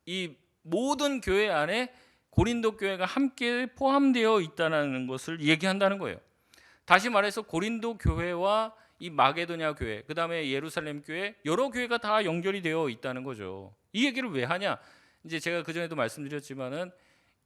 Speaker 1: 이 모든 교회 안에 고린도 교회가 함께 포함되어 있다는 것을 얘기한다는 거예요. 다시 말해서 고린도 교회와 이 마게도냐 교회, 그 다음에 예루살렘 교회, 여러 교회가 다 연결이 되어 있다는 거죠. 이 얘기를 왜 하냐? 이제 제가 그 전에도 말씀드렸지만은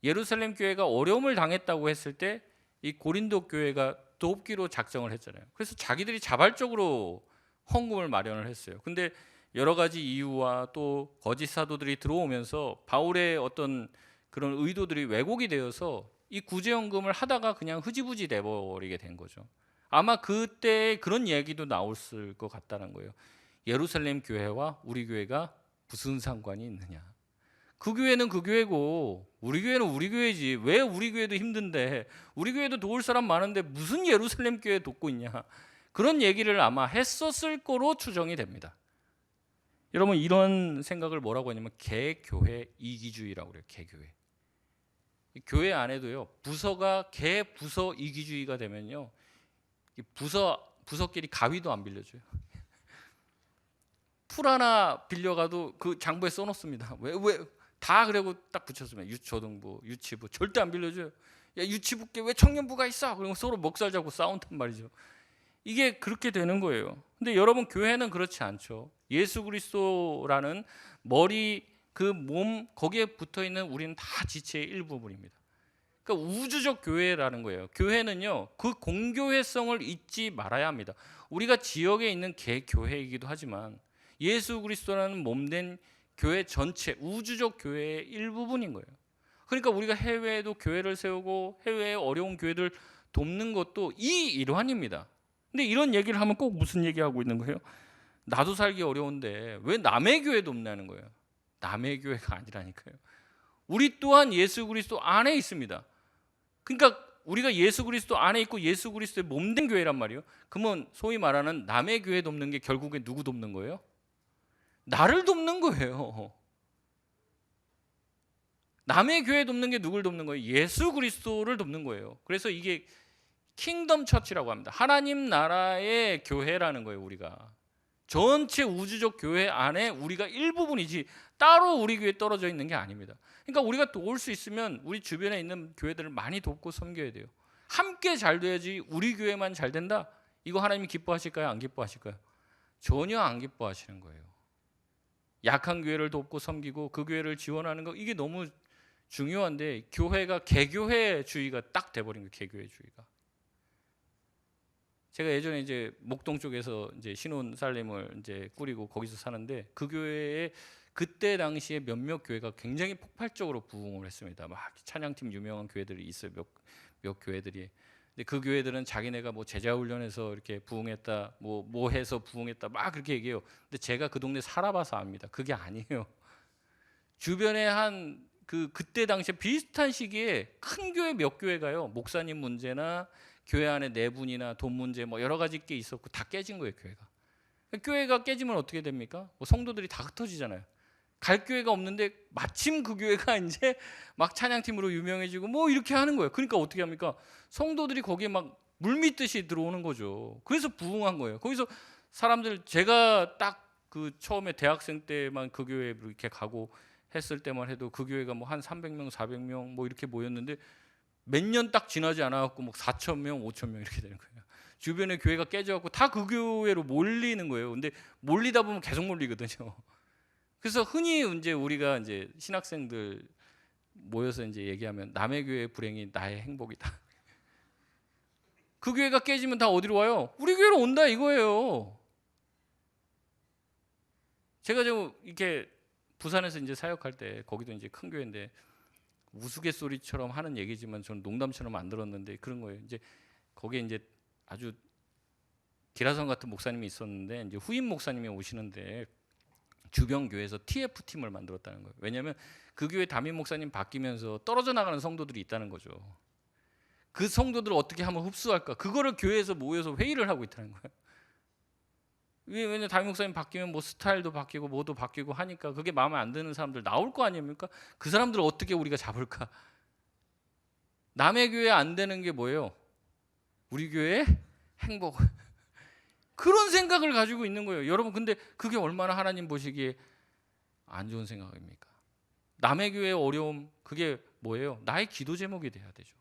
Speaker 1: 예루살렘 교회가 어려움을 당했다고 했을 때 이 고린도 교회가 돕기로 작정을 했잖아요. 그래서 자기들이 자발적으로 헌금을 마련을 했어요. 근데 여러 가지 이유와 또 거짓 사도들이 들어오면서 바울의 어떤 그런 의도들이 왜곡이 되어서 이 구제연금을 하다가 그냥 흐지부지 돼버리게 된 거죠. 아마 그때 그런 얘기도 나올 것 같다는 거예요. 예루살렘 교회와 우리 교회가 무슨 상관이 있느냐? 그 교회는 그 교회고 우리 교회는 우리 교회지. 왜 우리 교회도 힘든데 우리 교회도 도울 사람 많은데 무슨 예루살렘 교회 돕고 있냐? 그런 얘기를 아마 했었을 거로 추정이 됩니다. 여러분 이런 생각을 뭐라고 하냐면 개교회 이기주의라고 그래요. 개교회. 교회 안에도요 부서가 개부서 이기주의가 되면요 부서끼리 가위도 안 빌려줘요. 풀 하나 빌려가도 그 장부에 써놓습니다. 왜 다 그러고 딱 붙였으면 유초등부, 유치부 절대 안 빌려줘요. 야 유치부께 왜 청년부가 있어? 그리고 서로 먹살 잡고 싸운단 말이죠. 이게 그렇게 되는 거예요. 근데 여러분 교회는 그렇지 않죠. 예수 그리스도라는 머리 그 몸 거기에 붙어 있는 우리는 다 지체의 일부분입니다. 그러니까 우주적 교회라는 거예요. 교회는요 그 공교회성을 잊지 말아야 합니다. 우리가 지역에 있는 개교회이기도 하지만 예수 그리스도라는 몸된 교회 전체 우주적 교회의 일부분인 거예요. 그러니까 우리가 해외에도 교회를 세우고 해외의 어려운 교회들 돕는 것도 이 일환입니다. 근데 이런 얘기를 하면 꼭 무슨 얘기하고 있는 거예요? 나도 살기 어려운데 왜 남의 교회 돕냐는 거예요. 남의 교회가 아니라니까요. 우리 또한 예수 그리스도 안에 있습니다. 그러니까 우리가 예수 그리스도 안에 있고 예수 그리스도의 몸된 교회란 말이에요. 그러면 소위 말하는 남의 교회 돕는 게 결국에 누구 돕는 거예요? 나를 돕는 거예요. 남의 교회 돕는 게 누굴 돕는 거예요? 예수 그리스도를 돕는 거예요. 그래서 이게 킹덤 처치라고 합니다. 하나님 나라의 교회라는 거예요. 우리가 전체 우주적 교회 안에 우리가 일부분이지 따로 우리 교회에 떨어져 있는 게 아닙니다. 그러니까 우리가 도울 수 있으면 우리 주변에 있는 교회들을 많이 돕고 섬겨야 돼요. 함께 잘 돼야지 우리 교회만 잘 된다? 이거 하나님이 기뻐하실까요? 안 기뻐하실까요? 전혀 안 기뻐하시는 거예요. 약한 교회를 돕고 섬기고 그 교회를 지원하는 거 이게 너무 중요한데 교회가 개교회주의가 딱 돼버린 거예요. 개교회주의가. 제가 예전에 이제 목동 쪽에서 이제 신혼 살림을 이제 꾸리고 거기서 사는데 그 교회에 그때 당시에 몇몇 교회가 굉장히 폭발적으로 부흥을 했습니다. 막 찬양팀 유명한 교회들이 있어요. 몇 교회들이. 근데 그 교회들은 자기네가 뭐 제자 훈련해서 이렇게 부흥했다, 뭐 해서 부흥했다, 막 그렇게 얘기해요. 근데 제가 그 동네 살아봐서 압니다. 그게 아니에요. 주변에 한 그때 당시에 비슷한 시기에 큰 교회 몇 교회가요. 목사님 문제나 교회 안에 내분이나 돈 문제 뭐 여러 가지 게 있었고 다 깨진 거예요. 교회가 깨지면 어떻게 됩니까? 뭐 성도들이 다 흩어지잖아요. 갈 교회가 없는데 마침 그 교회가 이제 막 찬양팀으로 유명해지고 뭐 이렇게 하는 거예요. 그러니까 어떻게 합니까? 성도들이 거기에 막 물밀듯이 들어오는 거죠. 그래서 부흥한 거예요. 거기서 사람들 제가 딱 그 처음에 대학생 때만 그 교회에 이렇게 가고 했을 때만 해도 그 교회가 뭐 한 300명, 400명 뭐 이렇게 모였는데 몇 년 딱 지나지 않아 갖고 뭐 4,000명, 5,000명 이렇게 되는 거예요. 주변에 교회가 깨져 갖고 다 그 교회로 몰리는 거예요. 근데 몰리다 보면 계속 몰리거든요. 그래서 흔히 이제 우리가 이제 신학생들 모여서 이제 얘기하면 남의 교회의 불행이 나의 행복이다. 그 교회가 깨지면 다 어디로 와요? 우리 교회로 온다 이거예요. 제가 좀 이렇게 부산에서 이제 사역할 때 거기도 이제 큰 교회인데 우스갯소리처럼 하는 얘기지만 저는 농담처럼 안 들었는데 그런 거예요. 이제 거기에 이제 아주 기라성 같은 목사님이 있었는데 이제 후임 목사님이 오시는데 주변 교회에서 TF 팀을 만들었다는 거예요. 왜냐하면 그 교회 담임 목사님 바뀌면서 떨어져 나가는 성도들이 있다는 거죠. 그 성도들을 어떻게 하면 흡수할까? 그거를 교회에서 모여서 회의를 하고 있다는 거예요. 왜냐면 담임 목사님 바뀌면 뭐 스타일도 바뀌고 뭐도 바뀌고 하니까 그게 마음에 안 드는 사람들 나올 거 아닙니까? 그 사람들을 어떻게 우리가 잡을까? 남의 교회 안 되는 게 뭐예요? 우리 교회 행복. 그런 생각을 가지고 있는 거예요. 여러분, 근데 그게 얼마나 하나님 보시기에 안 좋은 생각입니까? 남의 교회의 어려움, 그게 뭐예요? 나의 기도 제목이 돼야 되죠.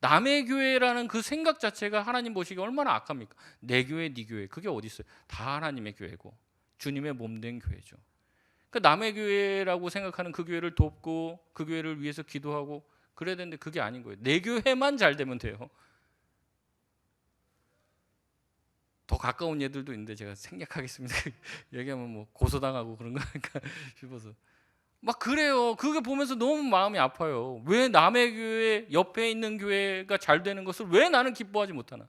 Speaker 1: 남의 교회라는 그 생각 자체가 하나님 보시기에 얼마나 악합니까? 내 교회, 네 교회, 그게 어디 있어요? 다 하나님의 교회고 주님의 몸된 교회죠. 그러니까 남의 교회라고 생각하는 그 교회를 돕고 그 교회를 위해서 기도하고 그래야 되는데 그게 아닌 거예요. 내 교회만 잘 되면 돼요. 더 가까운 예들도 있는데 제가 생략하겠습니다. 얘기하면 뭐 고소당하고 그런 거니까 싶어서 막 그래요. 그게 보면서 너무 마음이 아파요. 왜 남의 교회 옆에 있는 교회가 잘 되는 것을 왜 나는 기뻐하지 못하나?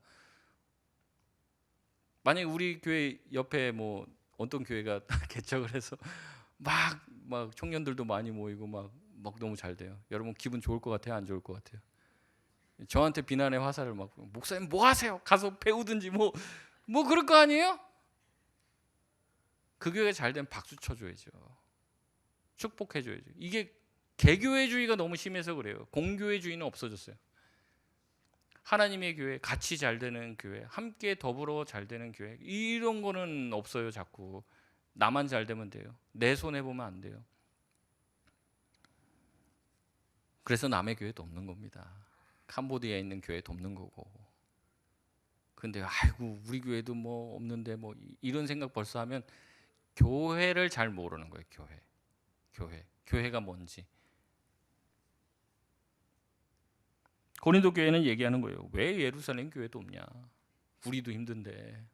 Speaker 1: 만약에 우리 교회 옆에 뭐 어떤 교회가 개척을 해서 막 청년들도 많이 모이고 막 너무 잘 돼요. 여러분 기분 좋을 것 같아요? 안 좋을 것 같아요? 저한테 비난의 화살을 막 목사님 뭐 하세요? 가서 배우든지 뭐 그럴 거 아니에요? 그 교회가 잘 되면 박수 쳐줘야죠. 축복해줘야죠. 이게 개교회주의가 너무 심해서 그래요. 공교회주의는 없어졌어요. 하나님의 교회, 같이 잘 되는 교회, 함께 더불어 잘 되는 교회, 이런 거는 없어요. 자꾸 나만 잘 되면 돼요. 내 손해 보면 안 돼요. 그래서 남의 교회 돕는 겁니다. 캄보디아에 있는 교회 돕는 거고. 근데 아이고 우리 교회도 뭐 없는데 뭐 이런 생각 벌써 하면 교회를 잘 모르는 거예요. 교회가 뭔지. 고린도 교회는 얘기하는 거예요. 왜 예루살렘 교회도 없냐? 우리도 힘든데.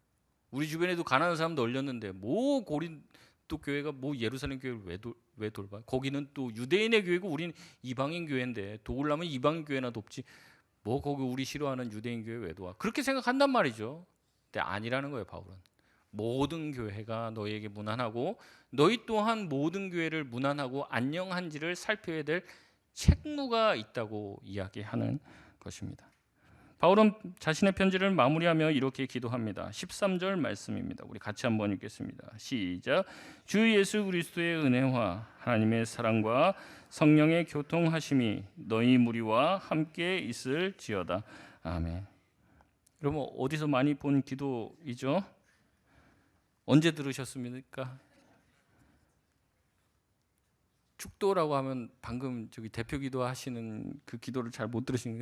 Speaker 1: 우리 주변에도 가난한 사람도 얼렸는데 뭐 고린도 교회가 뭐 예루살렘 교회를 왜 돌봐? 거기는 또 유대인의 교회고 우리는 이방인 교회인데 도우려면 이방인 교회나 돕지. 뭐 거기 우리 싫어하는 유대인 교회 왜 도와? 그렇게 생각한단 말이죠. 근데 아니라는 거예요, 바울은. 모든 교회가 너희에게 무난하고 너희 또한 모든 교회를 무난하고 안녕한지를 살펴야 될 책무가 있다고 이야기하는 것입니다. 바울은 자신의 편지를 마무리하며 이렇게 기도합니다. 13절 말씀입니다. 우리 같이 한번 읽겠습니다. 시작. 주 예수 그리스도의 은혜와 하나님의 사랑과 성령의 교통하심이 너희 무리와 함께 있을지어다. 아멘. 여러분 어디서 많이 본 기도이죠? 언제 들으셨습니까? 축도라고 하면 방금 저기 대표 기도하시는 그 기도를 잘 못 들으신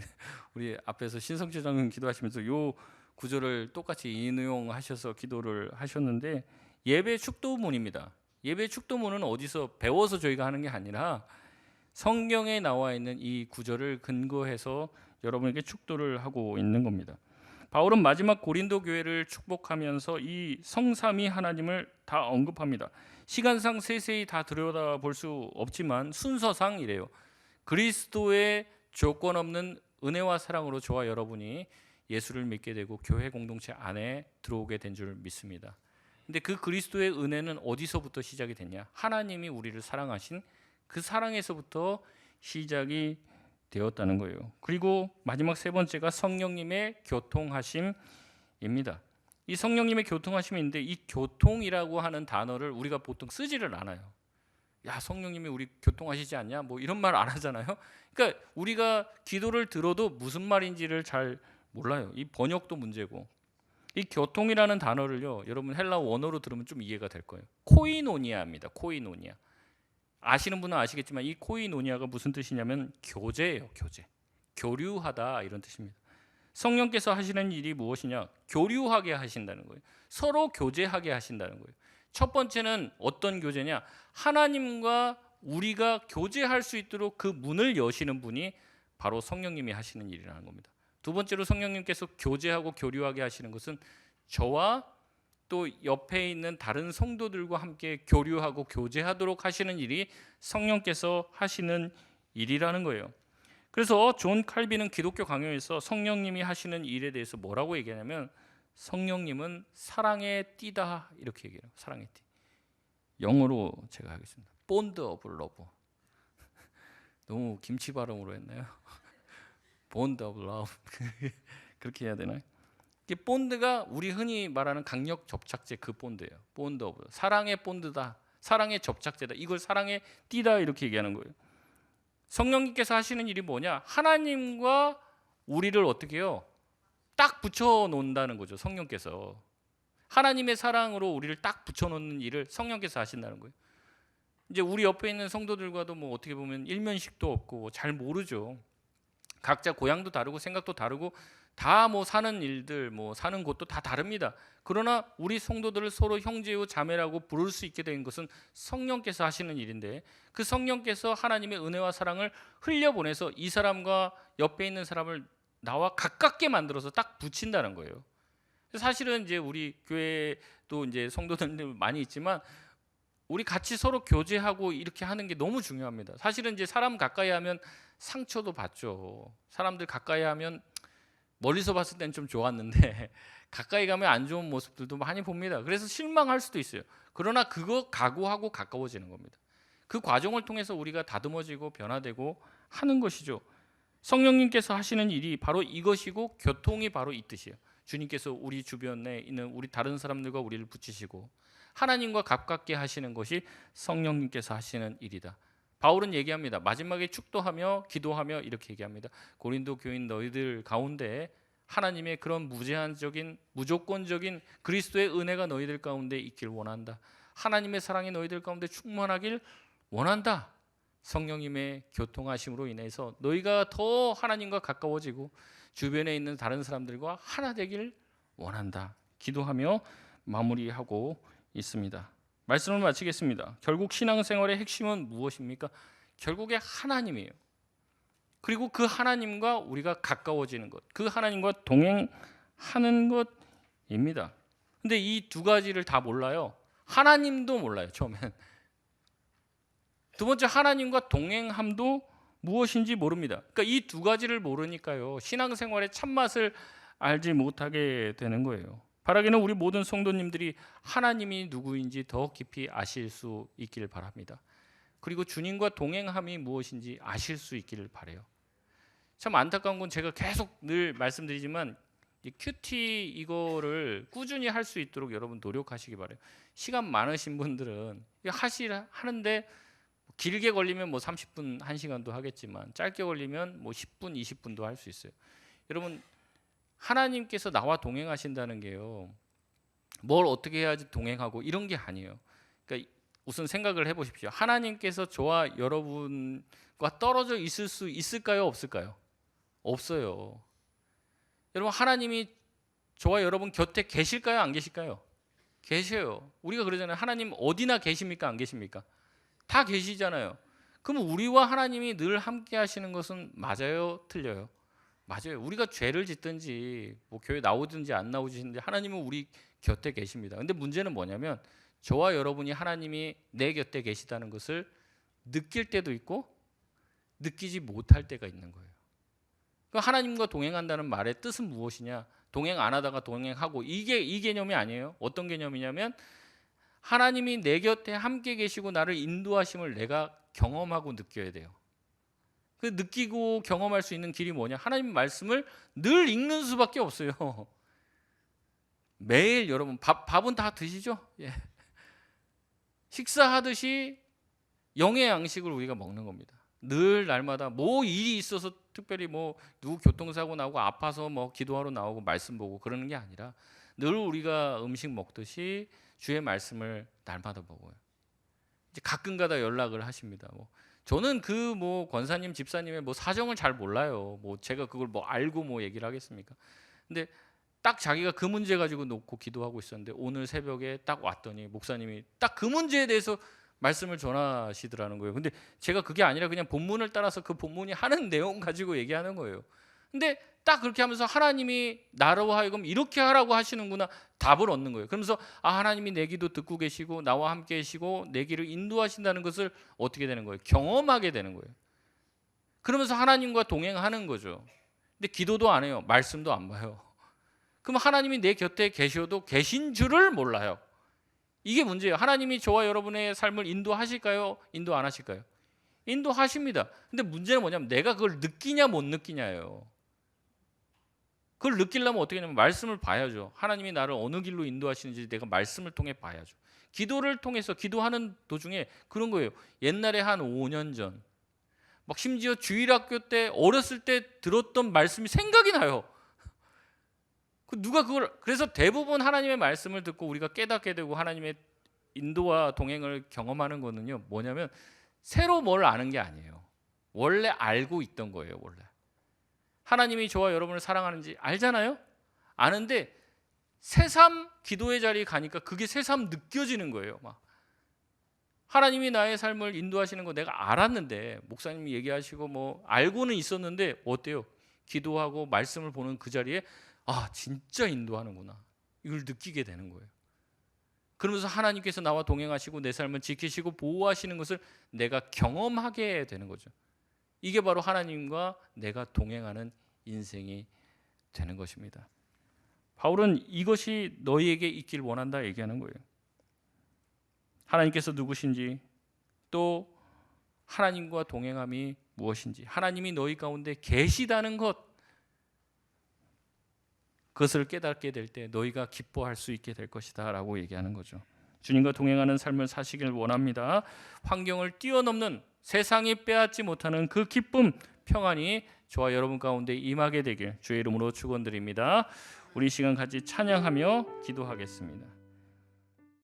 Speaker 1: 우리 앞에서 신성철 장님 기도하시면서 요 구절을 똑같이 인용하셔서 기도를 하셨는데 예배 축도문입니다. 예배 축도문은 어디서 배워서 저희가 하는 게 아니라 성경에 나와 있는 이 구절을 근거해서 여러분에게 축도를 하고 있는 겁니다. 바울은 마지막 고린도 교회를 축복하면서 이 성삼위 하나님을 다 언급합니다. 시간상 세세히 다 들여다볼 수 없지만 순서상 이래요. 그리스도의 조건 없는 은혜와 사랑으로 저와 여러분이 예수를 믿게 되고 교회 공동체 안에 들어오게 된 줄 믿습니다. 근데 그 그리스도의 은혜는 어디서부터 시작이 됐냐? 하나님이 우리를 사랑하신 그 사랑에서부터 시작이 되었다는 거예요. 그리고 마지막 세 번째가 성령님의 교통하심입니다. 이 성령님의 교통하심인데 이 교통이라고 하는 단어를 우리가 보통 쓰지를 않아요. 야, 성령님이 우리 교통하시지 않냐? 뭐 이런 말 안 하잖아요. 그러니까 우리가 기도를 들어도 무슨 말인지를 잘 몰라요. 이 번역도 문제고. 이 교통이라는 단어를요, 여러분 헬라어 원어로 들으면 좀 이해가 될 거예요. 코이노니아입니다. 코이노니아. 아시는 분은 아시겠지만 이 코이노니아가 무슨 뜻이냐면 교제예요. 교제. 교류하다 이런 뜻입니다. 성령께서 하시는 일이 무엇이냐? 교류하게 하신다는 거예요. 서로 교제하게 하신다는 거예요. 첫 번째는 어떤 교제냐? 하나님과 우리가 교제할 수 있도록 그 문을 여시는 분이 바로 성령님이 하시는 일이라는 겁니다. 두 번째로 성령님께서 교제하고 교류하게 하시는 것은 저와 또 옆에 있는 다른 성도들과 함께 교류하고 교제하도록 하시는 일이 성령께서 하시는 일이라는 거예요. 그래서 존 칼빈은 기독교 강요에서 성령님이 하시는 일에 대해서 뭐라고 얘기하냐면 성령님은 사랑의 띠다 이렇게 얘기해요. 사랑의 띠. 영어로 제가 하겠습니다. Bond of love. 너무 김치 발음으로 했나요? Bond of love. 그렇게 해야 되나요? 이 본드가 우리 흔히 말하는 강력 접착제 그 본드예요. 본드 오브 사랑의 본드다. 사랑의 접착제다. 이걸 사랑의 띠다 이렇게 얘기하는 거예요. 성령님께서 하시는 일이 뭐냐? 하나님과 우리를 어떻게 해요? 딱 붙여 놓는다는 거죠. 성령께서 하나님의 사랑으로 우리를 딱 붙여놓는 일을 성령께서 하신다는 거예요. 이제 우리 옆에 있는 성도들과도 뭐 어떻게 보면 일면식도 없고 잘 모르죠. 각자 고향도 다르고 생각도 다르고 다 뭐 사는 일들, 뭐 사는 곳도 다 다릅니다. 그러나 우리 성도들을 서로 형제요 자매라고 부를 수 있게 된 것은 성령께서 하시는 일인데, 그 성령께서 하나님의 은혜와 사랑을 흘려보내서 이 사람과 옆에 있는 사람을 나와 가깝게 만들어서 딱 붙인다는 거예요. 사실은 이제 우리 교회도 이제 성도들 많이 있지만 우리 같이 서로 교제하고 이렇게 하는 게 너무 중요합니다. 사실은 이제 사람 가까이 하면 상처도 받죠. 사람들 가까이 하면 멀리서 봤을 땐 좀 좋았는데 가까이 가면 안 좋은 모습들도 많이 봅니다. 그래서 실망할 수도 있어요. 그러나 그거 각오하고 가까워지는 겁니다. 그 과정을 통해서 우리가 다듬어지고 변화되고 하는 것이죠. 성령님께서 하시는 일이 바로 이것이고 교통이 바로 이 뜻이에요. 주님께서 우리 주변에 있는 우리 다른 사람들과 우리를 붙이시고 하나님과 가깝게 하시는 것이 성령님께서 하시는 일이다. 바울은 얘기합니다. 마지막에 축도하며 기도하며 이렇게 얘기합니다. 고린도 교인 너희들 가운데 하나님의 그런 무제한적인 무조건적인 그리스도의 은혜가 너희들 가운데 있길 원한다. 하나님의 사랑이 너희들 가운데 충만하길 원한다. 성령님의 교통하심으로 인해서 너희가 더 하나님과 가까워지고 주변에 있는 다른 사람들과 하나 되길 원한다. 기도하며 마무리하고 있습니다. 말씀을 마치겠습니다. 결국 신앙생활의 핵심은 무엇입니까? 결국에 하나님이에요. 그리고 그 하나님과 우리가 가까워지는 것, 그 하나님과 동행하는 것입니다. 근데 이 두 가지를 다 몰라요. 하나님도 몰라요, 처음엔. 두 번째, 하나님과 동행함도 무엇인지 모릅니다. 그러니까 이 두 가지를 모르니까요, 신앙생활의 참맛을 알지 못하게 되는 거예요. 바라기는 우리 모든 성도님들이 하나님이 누구인지 더 깊이 아실 수 있기를 바랍니다. 그리고 주님과 동행함이 무엇인지 아실 수 있기를 바라요. 참 안타까운 건 제가 계속 늘 말씀드리지만 이 큐티 이거를 꾸준히 할 수 있도록 여러분 노력하시기 바라요. 시간 많으신 분들은 하는데 길게 걸리면 뭐 30분, 1시간도 하겠지만 짧게 걸리면 뭐 10분, 20분도 할 수 있어요. 여러분, 하나님께서 나와 동행하신다는 게요, 뭘 어떻게 해야지 동행하고 이런 게 아니에요. 그러니까 우선 생각을 해보십시오. 하나님께서 저와 여러분과 떨어져 있을 수 있을까요? 없을까요? 없어요. 여러분, 하나님이 저와 여러분 곁에 계실까요? 안 계실까요? 계셔요. 우리가 그러잖아요. 하나님 어디나 계십니까? 안 계십니까? 다 계시잖아요. 그럼 우리와 하나님이 늘 함께 하시는 것은 맞아요? 틀려요? 맞아요. 우리가 죄를 짓든지 뭐 교회 나오든지 안 나오든지 하나님은 우리 곁에 계십니다. 근데 문제는 뭐냐면 저와 여러분이 하나님이 내 곁에 계시다는 것을 느낄 때도 있고 느끼지 못할 때가 있는 거예요. 하나님과 동행한다는 말의 뜻은 무엇이냐? 동행 안 하다가 동행하고, 이게 이 개념이 아니에요. 어떤 개념이냐면 하나님이 내 곁에 함께 계시고 나를 인도하심을 내가 경험하고 느껴야 돼요. 그 느끼고 경험할 수 있는 길이 뭐냐? 하나님 말씀을 늘 읽는 수밖에 없어요. 매일 여러분 밥은 다 드시죠? 예. 식사하듯이 영의 양식을 우리가 먹는 겁니다. 늘 날마다 뭐 일이 있어서 특별히 뭐 누구 교통사고 나고 아파서 뭐 기도하러 나오고 말씀 보고 그러는 게 아니라 늘 우리가 음식 먹듯이 주의 말씀을 날마다 먹어요. 이제 가끔가다 연락을 하십니다. 뭐 저는 그 뭐 권사님 집사님의 뭐 사정을 잘 몰라요. 뭐 제가 그걸 뭐 알고 뭐 얘기를 하겠습니까? 근데 딱 자기가 그 문제 가지고 놓고 기도하고 있었는데 오늘 새벽에 딱 왔더니 목사님이 딱 그 문제에 대해서 말씀을 전하시더라는 거예요. 근데 제가 그게 아니라 그냥 본문을 따라서 그 본문이 하는 내용 가지고 얘기하는 거예요. 근데 딱 그렇게 하면서 하나님이 나로 하여금 이렇게 하라고 하시는구나 답을 얻는 거예요. 그러면서 하나님이 내 기도 듣고 계시고 나와 함께 계시고 내 길을 인도하신다는 것을 어떻게 되는 거예요? 경험하게 되는 거예요. 그러면서 하나님과 동행하는 거죠. 근데 기도도 안 해요. 말씀도 안 봐요. 그럼 하나님이 내 곁에 계셔도 계신 줄을 몰라요. 이게 문제예요. 하나님이 저와 여러분의 삶을 인도하실까요? 인도 안 하실까요? 인도하십니다. 근데 문제는 뭐냐면 내가 그걸 느끼냐 못 느끼냐예요. 그걸 느끼려면 어떻게 하냐면 말씀을 봐야죠. 하나님이 나를 어느 길로 인도하시는지 내가 말씀을 통해 봐야죠. 기도를 통해서 기도하는 도중에 그런 거예요. 옛날에 한 5년 전 막 심지어 주일학교 때 어렸을 때 들었던 말씀이 생각이 나요. 누가 그걸 그래서 대부분 하나님의 말씀을 듣고 우리가 깨닫게 되고 하나님의 인도와 동행을 경험하는 거는요. 뭐냐면 새로 뭘 아는 게 아니에요. 원래 알고 있던 거예요. 원래 하나님이 저와 여러분을 사랑하는지 알잖아요. 아는데 새삼 기도의 자리에 가니까 그게 새삼 느껴지는 거예요. 막 하나님이 나의 삶을 인도하시는 거 내가 알았는데 목사님이 얘기하시고 뭐 알고는 있었는데 어때요? 기도하고 말씀을 보는 그 자리에 아 진짜 인도하는구나 이걸 느끼게 되는 거예요. 그러면서 하나님께서 나와 동행하시고 내 삶을 지키시고 보호하시는 것을 내가 경험하게 되는 거죠. 이게 바로 하나님과 내가 동행하는 인생이 되는 것입니다. 바울은 이것이 너희에게 있길 원한다 얘기하는 거예요. 하나님께서 누구신지 또 하나님과 동행함이 무엇인지 하나님이 너희 가운데 계시다는 것 그것을 깨닫게 될 때 너희가 기뻐할 수 있게 될 것이다 라고 얘기하는 거죠. 주님과 동행하는 삶을 사시길 원합니다. 환경을 뛰어넘는 세상이 빼앗지 못하는 그 기쁨 평안이 저와 여러분 가운데 임하게 되길 주의 이름으로 축원드립니다. 우리 시간 같이 찬양하며 기도하겠습니다.